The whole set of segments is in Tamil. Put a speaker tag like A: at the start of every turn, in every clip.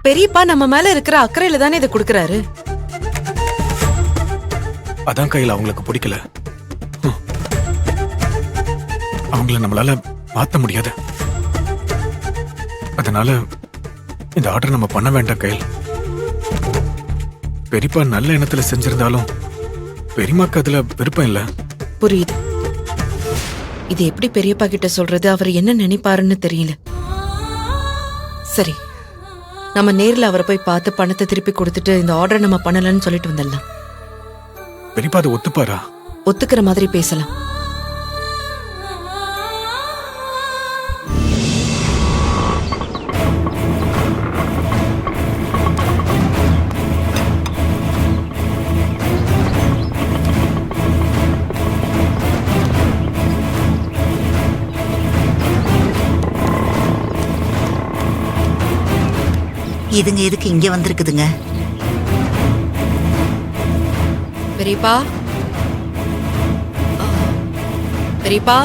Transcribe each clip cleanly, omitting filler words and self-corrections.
A: பெரியப்பா நம்ம மேல இருக்கிற அக்கறையில தானே இதை கொடுக்கறாரு.
B: அதான் கையில் அவங்களுக்கு பிடிக்கல. அவங்கள நம்மளால மாத்த முடியாது. அதனால இந்த ஆர்டர் நம்ம பண்ண வேண்டாம் கையில். பெரியப்பா நல்ல எண்ணத்துல செஞ்சிருந்தாலும் பெரியமாக்கு அதுல விருப்பம் இல்ல.
A: புரியுது. இது எப்படி பெரியப்பா கிட்ட சொல்றது, அவர் என்ன நினைப்பாருன்னு தெரியல. சரி, நம்ம நேர்ல அவரை போய் பார்த்து பணத்தை திருப்பி கொடுத்துட்டு இந்த ஆர்டர் நம்ம பண்ணலன்னு சொல்லிட்டு வந்துடலாம்.
B: பெரியப்பா அதை ஒத்துப்பாரா?
A: ஒத்துக்கிற மாதிரி பேசலாம்.
C: இதுங்க எதுக்கு இங்க வந்திருக்குதுங்க?
A: பெரியப்பா, பெரியப்பா,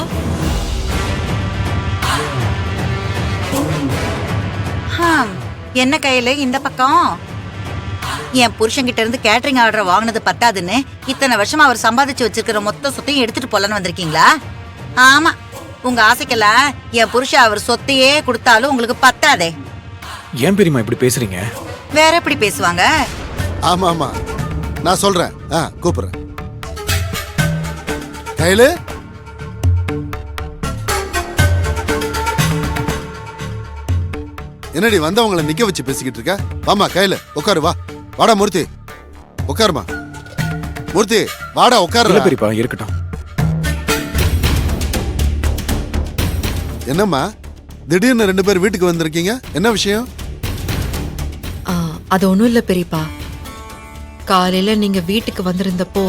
C: என்ன கையில இந்த பக்கம்? என் புருஷன்கிட்ட இருந்து கேட்டரிங் ஆர்டர் வாங்கினது பத்தாதுன்னு இத்தனை வருஷமா அவர் சம்பாதிச்சு வச்சிருக்கிற மொத்த சொத்தையும் எடுத்துட்டு போலன்னு வந்திருக்கீங்களா? ஆமா, உங்க ஆசைக்கெல்லாம் என் புருஷன் அவர் சொத்தையே கொடுத்தாலும் உங்களுக்கு பத்தாதே.
B: ஏன் பெரியமா இப்படி பேசுறீங்க?
C: வேற எப்படி பேசுவாங்க?
D: ஆமா ஆமா, நான் சொல்றேன். கூப்பிடுறேன். கையில என்னடி வந்தவங்களை நிக்க வச்சு பேசிக்கிட்டு இருக்க? வாமா கையில உட்காரு. வா, வாடா மூர்த்தி, உட்காருமா. மூர்த்தி வாடா உட்காரு.
B: பெரியப்பா இருக்கட்டும்.
D: என்னம்மா திடீர்னு 2 பேர் வீட்டுக்கு வந்திருக்கீங்க? என்ன விஷயம்?
A: அது ஒண்ணும் இல்ல பெரியப்பா. காலையில நீங்க வீட்டுக்கு வந்திருந்தப்போ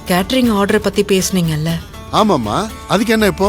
A: கேட்டரிங் ஆர்டர் பத்தி பேசுனீங்கல்ல?
D: ஆமாம்மா, அதுக்கு என்ன இப்போ?